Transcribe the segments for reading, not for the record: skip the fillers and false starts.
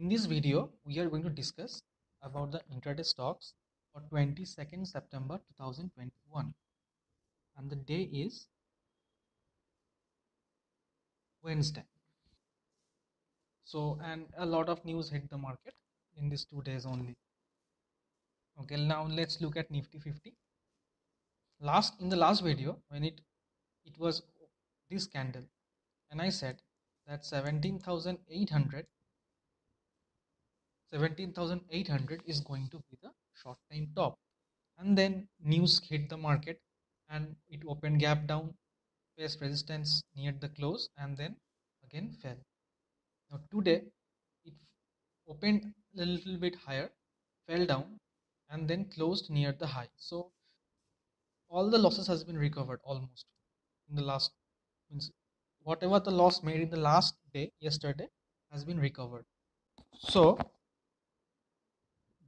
In this video, we are going to discuss about the intraday stocks for 22nd September 2021, and the day is Wednesday. So, and a lot of news hit the market in these 2 days only. Okay, now let's look at Nifty 50. In the last video, when it was this candle, and I said that 17,800 is going to be the short time top, and then news hit the market and it opened gap down, faced resistance near the close, and then again fell. Now today it opened a little bit higher, fell down, and then closed near the high. So all the losses has been recovered almost in the last, means whatever the loss made in the last day yesterday has been recovered. So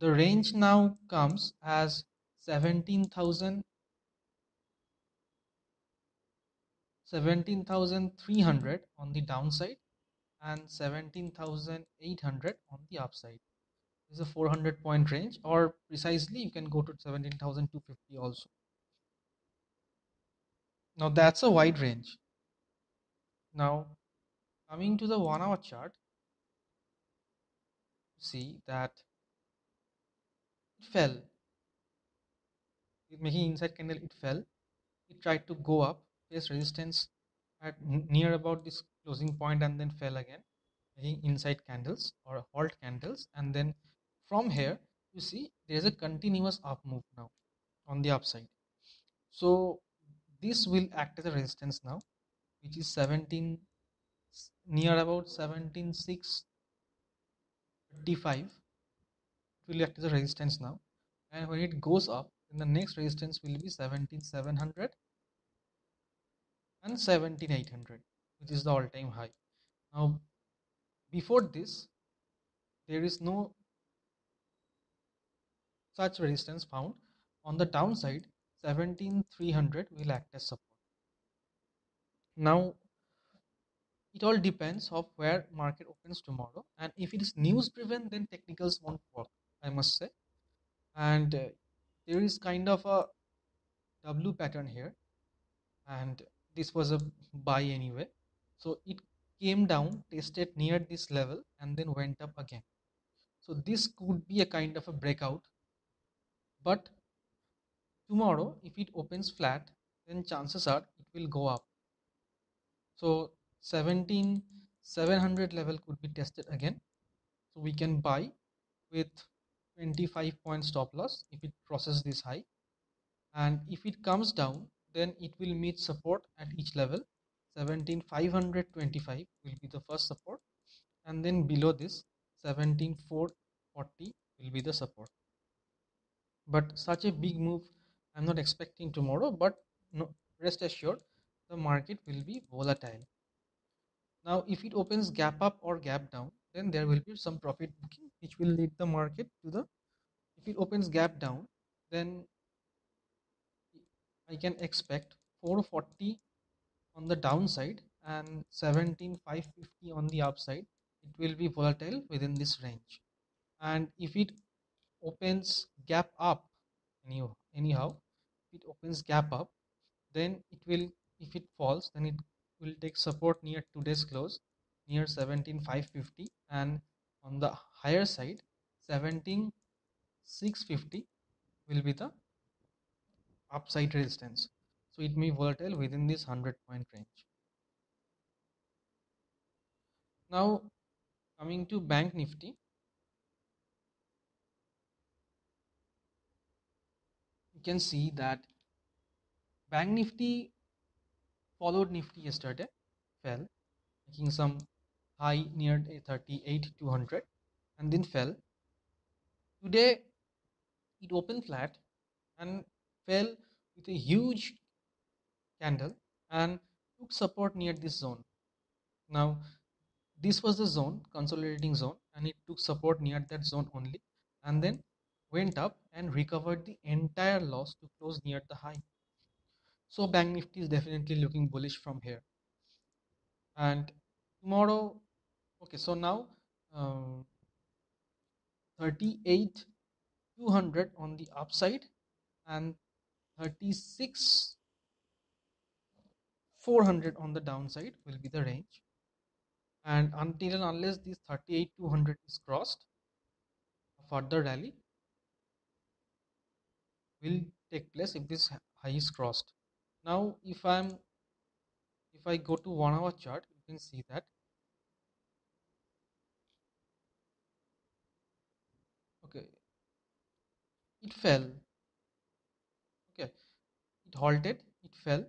the range now comes as 17,300 on the downside and 17,800 on the upside. This is a 400-point range, or precisely you can go to 17,250 also. Now that's a wide range. Now coming to the 1 hour chart, see that it fell. Making inside candle, it fell. It tried to go up, face resistance at near about this closing point, and then fell again, making inside candles or halt candles. And then from here, you see there's a continuous up move now on the upside. So this will act as a resistance now, which is 17, near about 17,635. It will act as a resistance now, and when it goes up, then the next resistance will be 17,700 and 17,800, which is the all-time high. Now before this, there is no such resistance found. On the downside, 17,300 will act as support. Now it all depends of where market opens tomorrow, and if it is news driven, then technicals won't work, I must say. And there is kind of a W pattern here, and this was a buy anyway. So it came down, tested near this level, and then went up again. So this could be a kind of a breakout, but tomorrow if it opens flat, then chances are it will go up. So 17,700 level could be tested again, so we can buy with 25-point stop loss if it crosses this high. And if it comes down, then it will meet support at each level. 17,525 will be the first support, and then below this 17,440 will be the support. But such a big move I'm not expecting tomorrow, but no, rest assured the market will be volatile. Now if it opens gap up or gap down, then there will be some profit booking which will lead the market to the, if it opens gap down, then I can expect 440 on the downside and 17,550 on the upside. It will be volatile within this range. And if it opens gap up, anyhow, if it opens gap up, then it will, if it falls, then it will take support near today's close, near 17,550, and on the higher side 17,650 will be the upside resistance. So it may be volatile within this 100-point range. Now coming to Bank Nifty, you can see that Bank Nifty followed Nifty yesterday, fell, making some high near 38,200, and then fell. Today it opened flat and fell with a huge candle and took support near this zone. Now this was the zone, consolidating zone, and it took support near that zone only, and then went up and recovered the entire loss to close near the high. So Bank Nifty is definitely looking bullish from here. And tomorrow, okay, so now 38,200 on the upside and 36,400 on the downside will be the range. And until and unless this 38,200 is crossed, a further rally will take place if this high is crossed. Now, if I go to 1 hour chart, you can see that okay, it fell. Okay, it halted, it fell.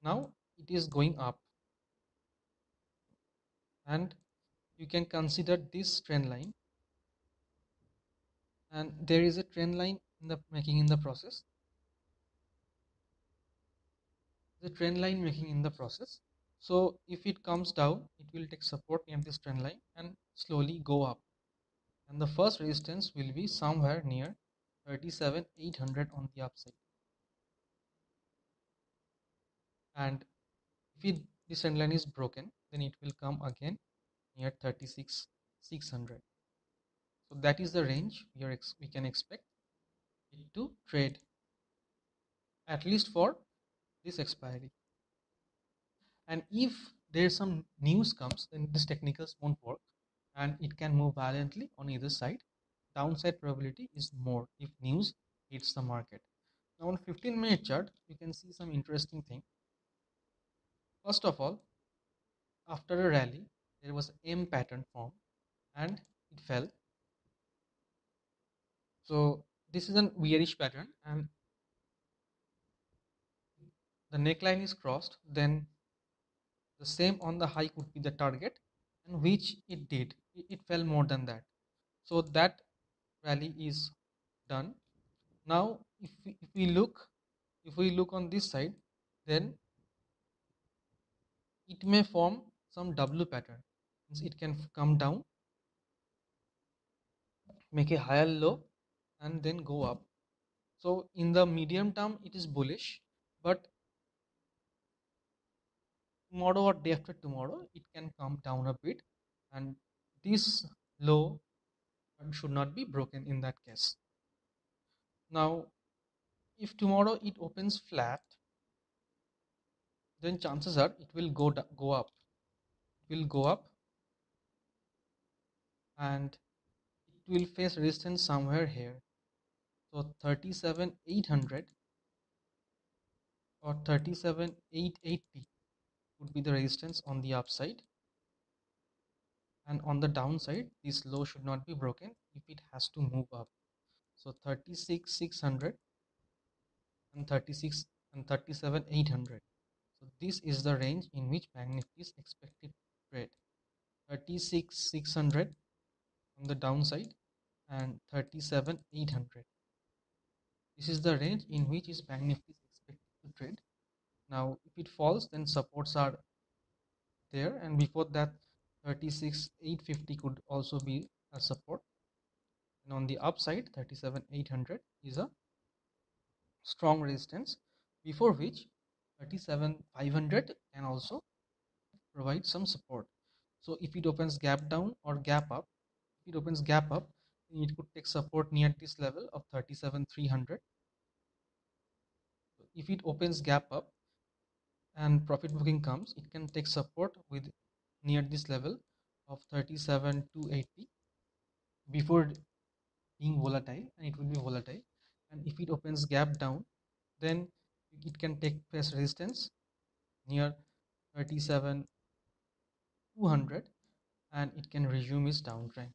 Now it is going up, and you can consider this trend line, and there is a trend line in the making in the process. The trend line making in the process. So if it comes down, it will take support near this trend line and slowly go up. And the first resistance will be somewhere near 37,800 on the upside. And if this trend line is broken, then it will come again near 36,600. So that is the range we can expect it to trade, at least for this expiry. And if there is some news comes, then this technicals won't work and it can move violently on either side. Downside probability is more if news hits the market. Now on 15-minute chart, you can see some interesting thing. First of all, after a rally, there was M pattern formed and it fell. So this is a bearish pattern, and the neckline is crossed, then the same on the high could be the target, and which it did. It fell more than that. So that rally is done. Now if we look on this side, then it may form some W pattern. It can come down, make a higher low, and then go up. So in the medium term, it is bullish, but tomorrow or day after tomorrow, it can come down a bit, and this low should not be broken in that case. Now, if tomorrow it opens flat, then chances are it will go up. It will go up, and it will face resistance somewhere here. So 37,800 or 37,880 would be the resistance on the upside, and on the downside this low should not be broken if it has to move up. So 36,600 and 37,800. So this is the range in which Bank Nifty is expected to trade. 36,600 on the downside and 37,800. This is the range in which is Bank Nifty is expected to trade. Now if it falls, then supports are there, and before that 36,850 could also be a support, and on the upside 37,800 is a strong resistance, before which 37,500 can also provide some support. So if it opens gap down or gap up, if it opens gap up, then it could take support near this level of 37,300. If it opens gap up and profit booking comes, it can take support with near this level of 37,280 before being volatile, and it will be volatile. And if it opens gap down, then it can take face resistance near 37,200, and it can resume its downtrend.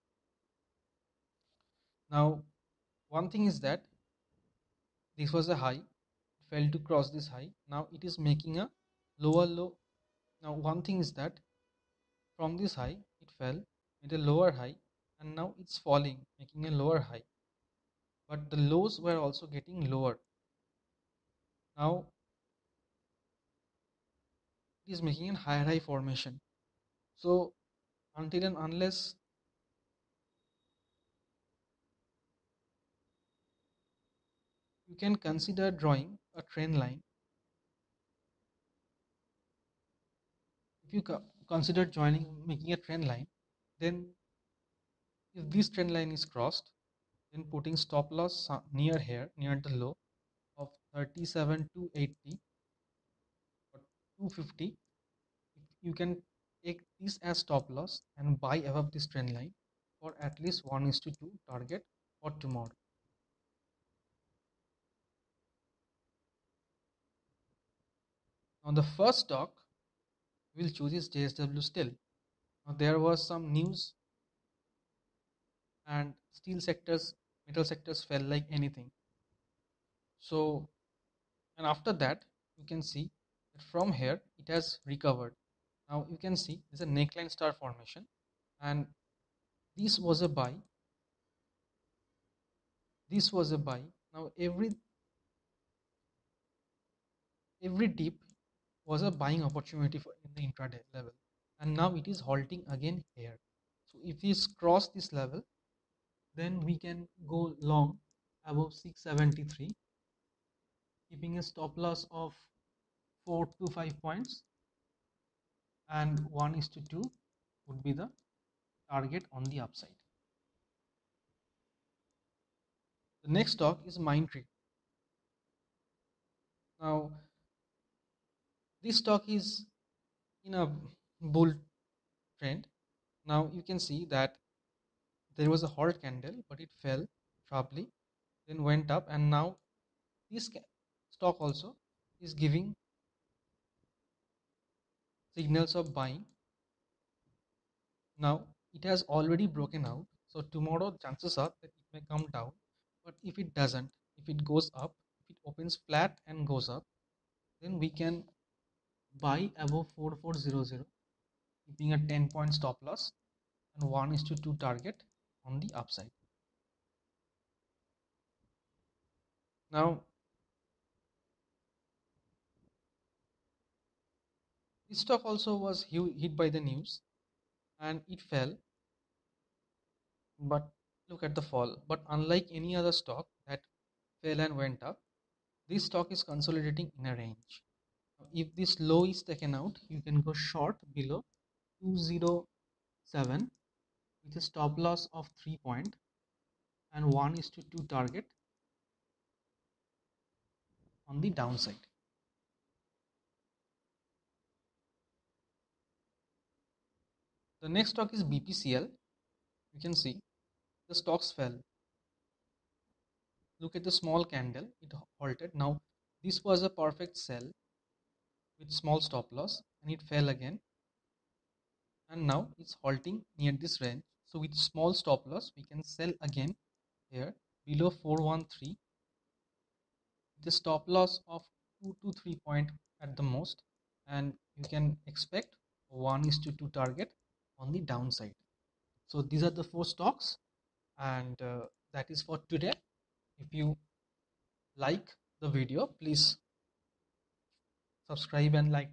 Now one thing is that this was a high, it failed to cross this high. Now it is making a lower low. Now one thing is that from this high it fell, made a lower high, and now it's falling, making a lower high, but the lows were also getting lower. Now it is making a higher high formation. So until and unless you can consider drawing a trend line, if you consider making a trend line, then if this trend line is crossed, then putting stop loss near here, near the low of 37 to 80 or 250. You can take this as stop loss and buy above this trend line for at least 1:2 target for tomorrow. Now the first stock we'll choose is JSW Steel. Now there was some news and steel sectors, metal sectors fell like anything. So, and after that you can see that from here it has recovered. Now you can see there's a neckline star formation, and this was a buy. This was a buy. Now every dip was a buying opportunity for in the intraday level, and now it is halting again here. So if we cross this level, then we can go long above 673, keeping a stop loss of 4 to 5 points, and 1:2 would be the target on the upside. The next stock is Mindtree. Now this stock is in a bull trend. Now you can see that there was a halt candle, but it fell sharply, then went up, and now this stock also is giving signals of buying. Now it has already broken out, so tomorrow chances are that it may come down, but if it doesn't, if it goes up, if it opens flat and goes up, then we can buy above 4400, keeping a 10-point stop loss and 1:2 target on the upside. Now this stock also was hit by the news and it fell, but look at the fall. But unlike any other stock that fell and went up, this stock is consolidating in a range. If this low is taken out, you can go short below 207 with a stop loss of 3 point and 1:2 target on the downside. The next stock is BPCL. You can see the stocks fell. Look at the small candle, it halted. Now this was a perfect sell with small stop loss, and it fell again, and now it's halting near this range. So with small stop loss we can sell again here below 413 with a stop loss of 2 to 3 point at the most, and you can expect 1:2 target on the downside. So these are the 4 stocks, and that is for today. If you like the video, please subscribe and like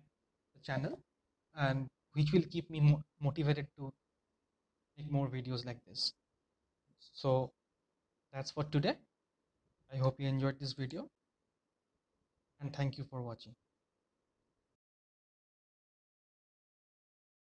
the channel, and which will keep me motivated to make more videos like this. So that's for today. I hope you enjoyed this video, and thank you for watching.